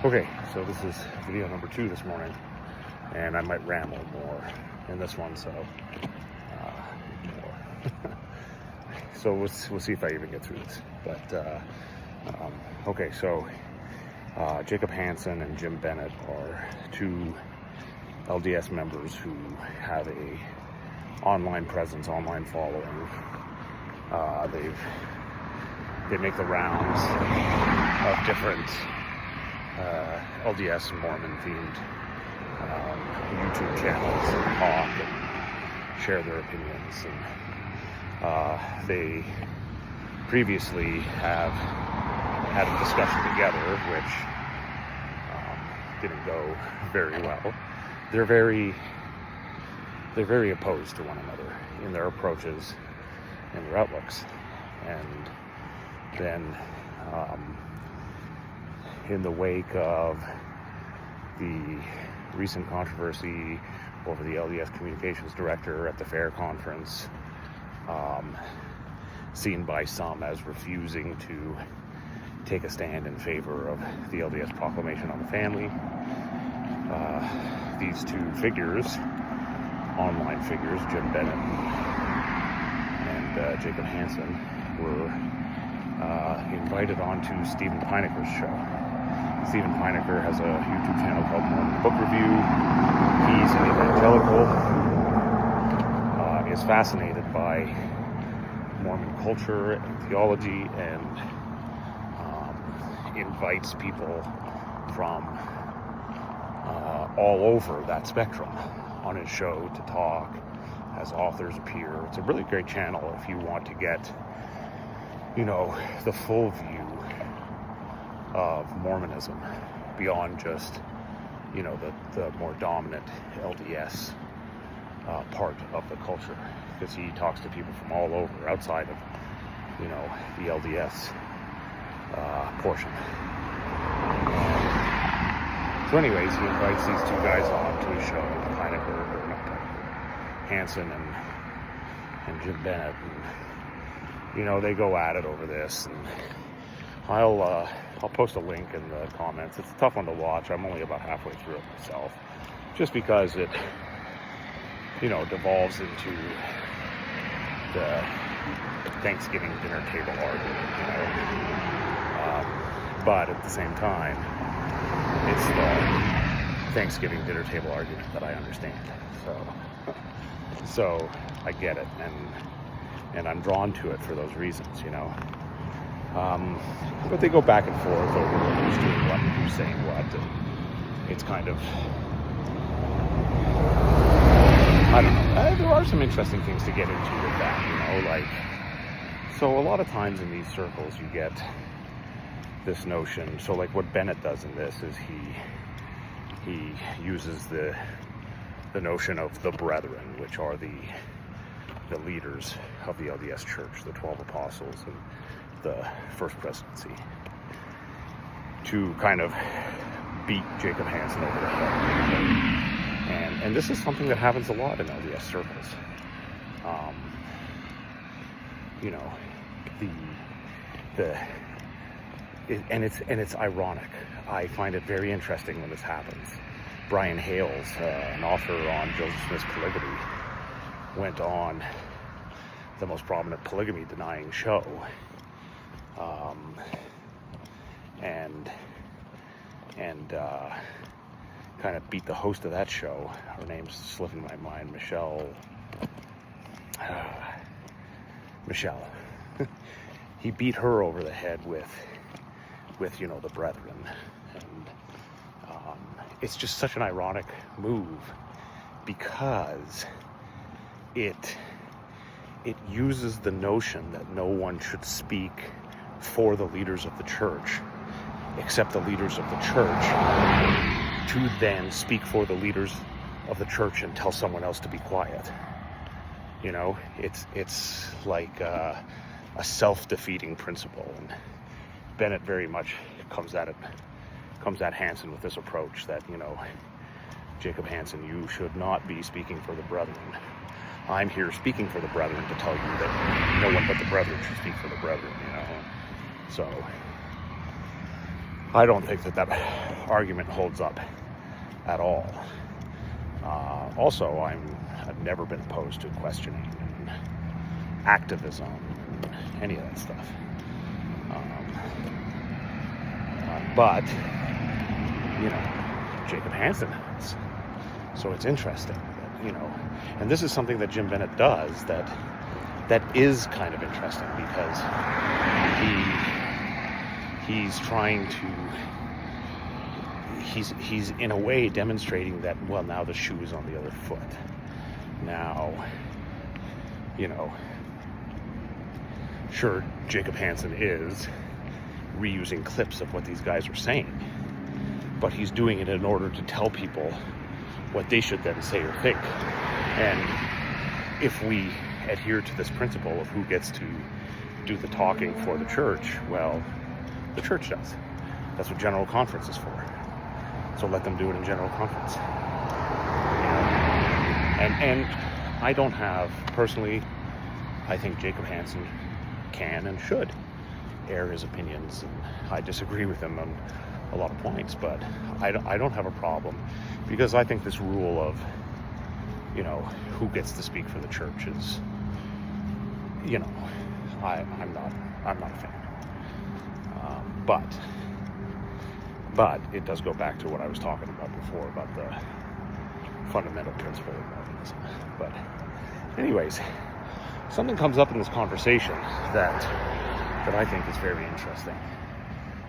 Okay, so this is video number 2 this morning, and I might ramble more in this one, so more. So we'll see if I even get through this. But okay, so Jacob Hansen and Jim Bennett are 2 LDS members who have a online presence, online following. They make the rounds of different LDS and Mormon themed YouTube channels and talk and share their opinions. And they previously have had a discussion together, which didn't go very well. They're very opposed to one another in their approaches and their outlooks. And then in the wake of the recent controversy over the LDS communications director at the fair conference, seen by some as refusing to take a stand in favor of the LDS proclamation on the family, these 2 figures, online figures, Jim Bennett and Jacob Hansen, were invited onto Stephen Pineker's show. Stephen Pineker has a YouTube channel called Mormon Book Review. He's an evangelical who is fascinated by Mormon culture and theology, and invites people from all over that spectrum on his show to talk, has authors appear. It's a really great channel if you want to get, the full view of Mormonism beyond just, the more dominant LDS part of the culture, because he talks to people from all over outside of, the LDS portion. So anyways, he invites these 2 guys on to his show, Hansen and Jim Bennett, and they go at it over this. And I'll post a link in the comments. It's a tough one to watch. I'm only about halfway through it myself, just because it devolves into the Thanksgiving dinner table argument, but at the same time, it's the Thanksgiving dinner table argument that I understand. So I get it, and I'm drawn to it for those reasons, But they go back and forth over who's doing what and who's saying what, and it's kind of, I don't know. There are some interesting things to get into with that, so a lot of times in these circles you get this notion. So what Bennett does in this is he uses the notion of the brethren, which are the leaders of the LDS Church, the 12 apostles and the first presidency, to kind of beat Jacob Hansen over the head. And this is something that happens a lot in LDS circles. It's ironic. I find it very interesting when this happens. Brian Hales, an author on Joseph Smith's polygamy, went on the most prominent polygamy denying show, and kind of beat the host of that show. Her name's slipping my mind, Michelle. He beat her over the head with the brethren, and it's just such an ironic move, because it uses the notion that no one should speak for the leaders of the church except the leaders of the church, to then speak for the leaders of the church and tell someone else to be quiet. It's like a self-defeating principle, and Bennett very much comes at Hansen with this approach that, Jacob Hansen, you should not be speaking for the brethren. I'm here speaking for the brethren to tell you that no one but the brethren should speak for the brethren, So I don't think that argument holds up at all. Also, I've never been opposed to questioning and activism and any of that stuff. But, you know, Jacob Hansen has. So it's interesting that, you know, and this is something that Jim Bennett does that is kind of interesting, because he's trying to, he's in a way demonstrating that, well, now the shoe is on the other foot. Now, you know, sure, Jacob Hansen is reusing clips of what these guys are saying, but he's doing it in order to tell people what they should then say or think. And if we adhere to this principle of who gets to do the talking for the church, well, the church does. That's what General Conference is for. So let them do it in General Conference. And I don't have, personally, I think Jacob Hansen can and should air his opinions, and I disagree with him on a lot of points, but I don't have a problem, because I think this rule of, you know, who gets to speak for the church is, you know, I'm not a fan. But it does go back to what I was talking about before, about the fundamental principle of Mormonism. But anyways, something comes up in this conversation that I think is very interesting.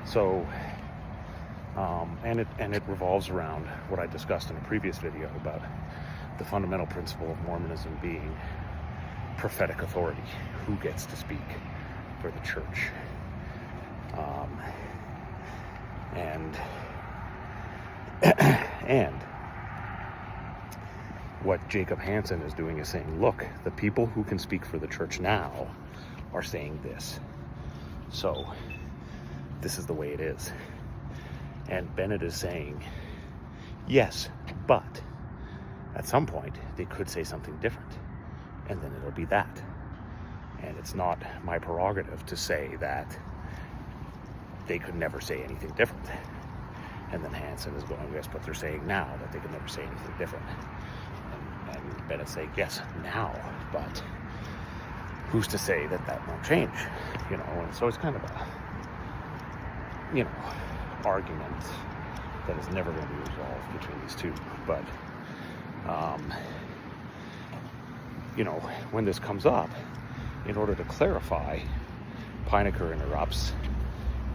So, and it revolves around what I discussed in a previous video about the fundamental principle of Mormonism being prophetic authority. Who gets to speak for the church? And what Jacob Hansen is doing is saying, look, the people who can speak for the church now are saying this. So this is the way it is. And Bennett is saying, yes, but at some point they could say something different, and then it'll be that. And it's not my prerogative to say that they could never say anything different. And then Hansen is going, yes, but they're saying now that they could never say anything different. And Bennett's saying, yes, now, but who's to say that that won't change? You know, and so it's kind of a, you know, argument that is never going to be resolved between these two. But, you know, when this comes up, in order to clarify, Pinecker interrupts,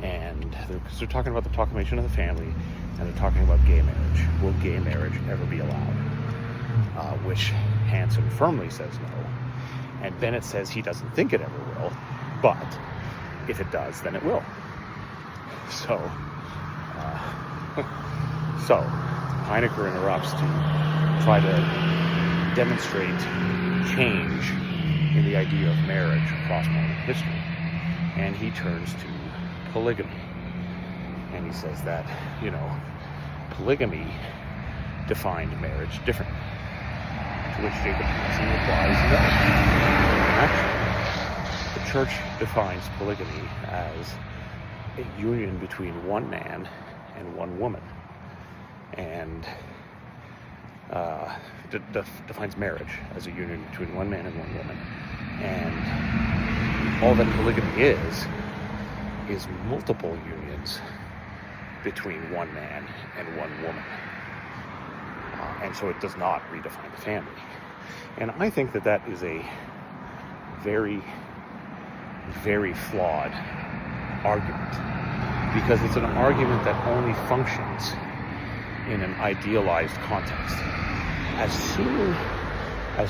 and because they're talking about the proclamation of the family, and they're talking about gay marriage. Will gay marriage ever be allowed? Which Hansen firmly says no, and Bennett says he doesn't think it ever will, but if it does, then it will. So Pinecker interrupts to try to demonstrate change in the idea of marriage across Mormon history, and he turns to polygamy, and he says that, you know, polygamy defined marriage differently, to which Jacob Hansen replies, no. Actually, the church defines polygamy as a union between one man and one woman, and defines marriage as a union between one man and one woman. And all that polygamy is multiple unions between one man and one woman. And so it does not redefine the family. And I think that that is a very, very flawed argument, because it's an argument that only functions in an idealized context. As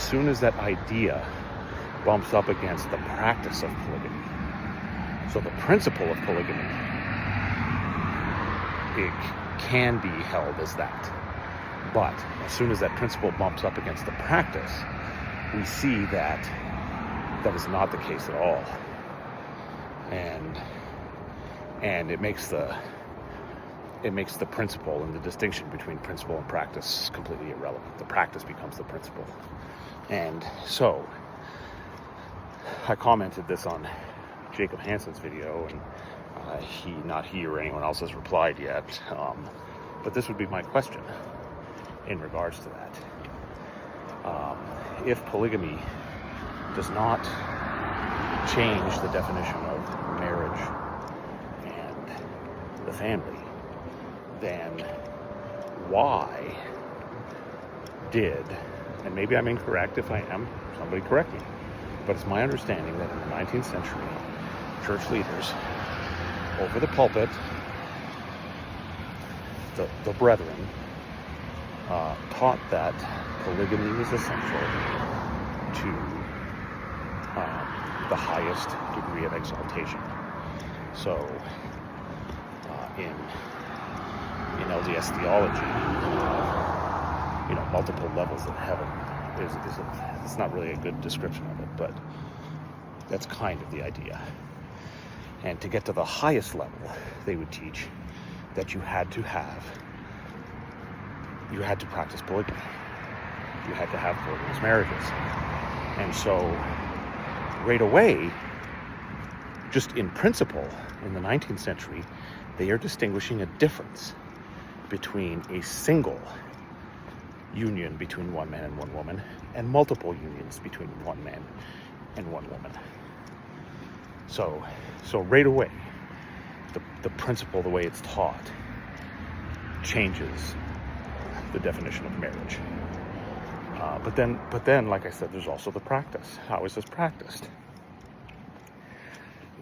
soon as that idea bumps up against the practice of polygamy, so the principle of polygamy, it can be held as that. But as soon as that principle bumps up against the practice, we see that that is not the case at all. And it makes the principle and the distinction between principle and practice completely irrelevant. The practice becomes the principle. And so I commented this on Jacob Hansen's video, and not he or anyone else has replied yet. But this would be my question in regards to that. If polygamy does not change the definition of marriage and the family, then why did, and maybe I'm incorrect, if I am, somebody correct me, but it's my understanding that in the 19th century, church leaders over the pulpit, the brethren, taught that polygamy was essential to the highest degree of exaltation. So in LDS theology, multiple levels of heaven it's not really a good description of it, but that's kind of the idea. And to get to the highest level, they would teach that you had to practice polygamy. You had to have polygamous marriages. And so right away, just in principle, in the 19th century, they are distinguishing a difference between a single union between one man and one woman and multiple unions between one man and one woman. So right away, the principle, the way it's taught, changes the definition of marriage. But then, like I said, there's also the practice. How is this practiced?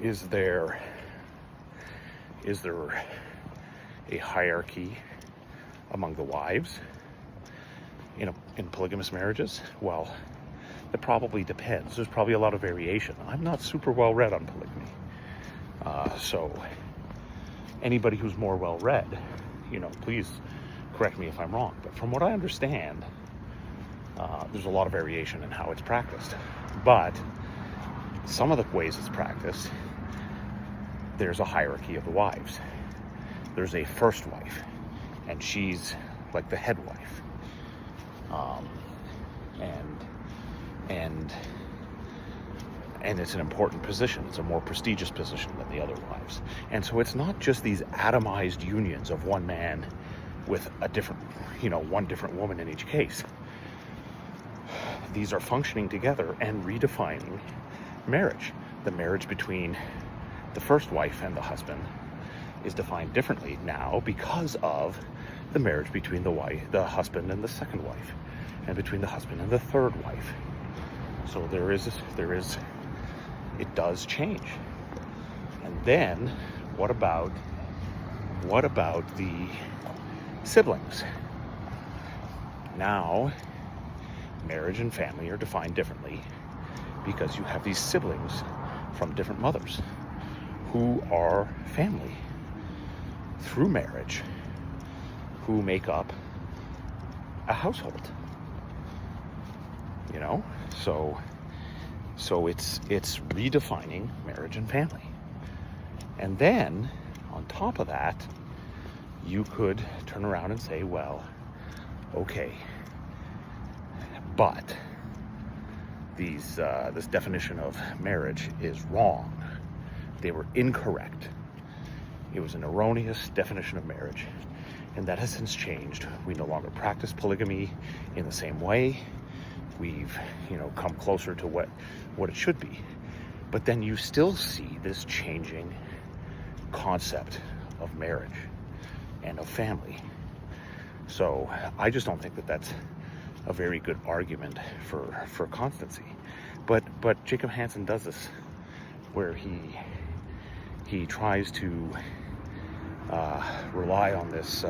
Is there a hierarchy among the wives in polygamous marriages? Well, it probably depends. There's probably a lot of variation. I'm not super well read on polygamy. So anybody who's more well read, please correct me if I'm wrong. But from what I understand, there's a lot of variation in how it's practiced. But some of the ways it's practiced, there's a hierarchy of the wives. There's a first wife, and she's like the head wife. And it's an important position. It's a more prestigious position than the other wives. And so it's not just these atomized unions of one man with a different, one different woman in each case. These are functioning together and redefining marriage. The marriage between the first wife and the husband is defined differently now because of the marriage between the husband and the second wife, and between the husband and the third wife. So it does change. And then what about the siblings? Now marriage and family are defined differently because you have these siblings from different mothers who are family through marriage, who make up a household. So it's redefining marriage and family. And then on top of that, you could turn around and say, well, okay, but this definition of marriage is wrong. They were incorrect. It was an erroneous definition of marriage, and that has since changed. We no longer practice polygamy in the same way. We've, come closer to what it should be. But then you still see this changing concept of marriage and of family. So I just don't think that that's a very good argument for constancy. But Jacob Hansen does this, where he tries to rely on this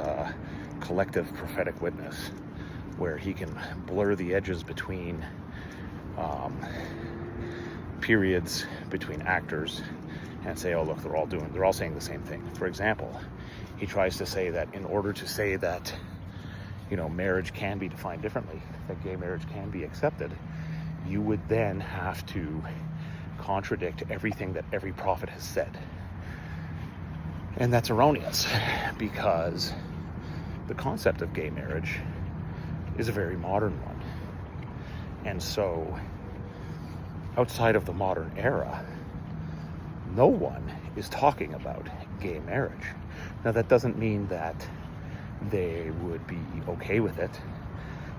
collective prophetic witness, where he can blur the edges between periods, between actors, and say, oh look, they're all saying the same thing. For example, he tries to say that in order to say that marriage can be defined differently, that gay marriage can be accepted, you would then have to contradict everything that every prophet has said. And that's erroneous, because the concept of gay marriage is a very modern one. And so outside of the modern era, no one is talking about gay marriage. Now that doesn't mean that they would be okay with it.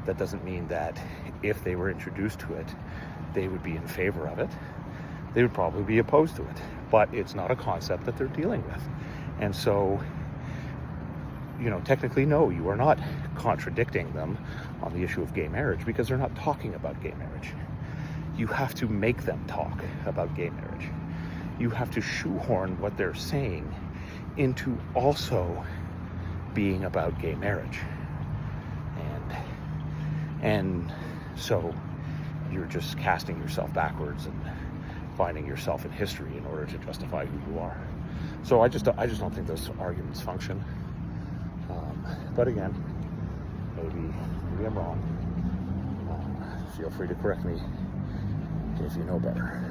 That doesn't mean that if they were introduced to it, they would be in favor of it. They would probably be opposed to it. But it's not a concept that they're dealing with. And so, technically, no, you are not contradicting them on the issue of gay marriage, because they're not talking about gay marriage. You have to make them talk about gay marriage. You have to shoehorn what they're saying into also being about gay marriage. And so you're just casting yourself backwards and finding yourself in history in order to justify who you are. So I just don't think those arguments function. But again, maybe I'm wrong. Feel free to correct me if you know better.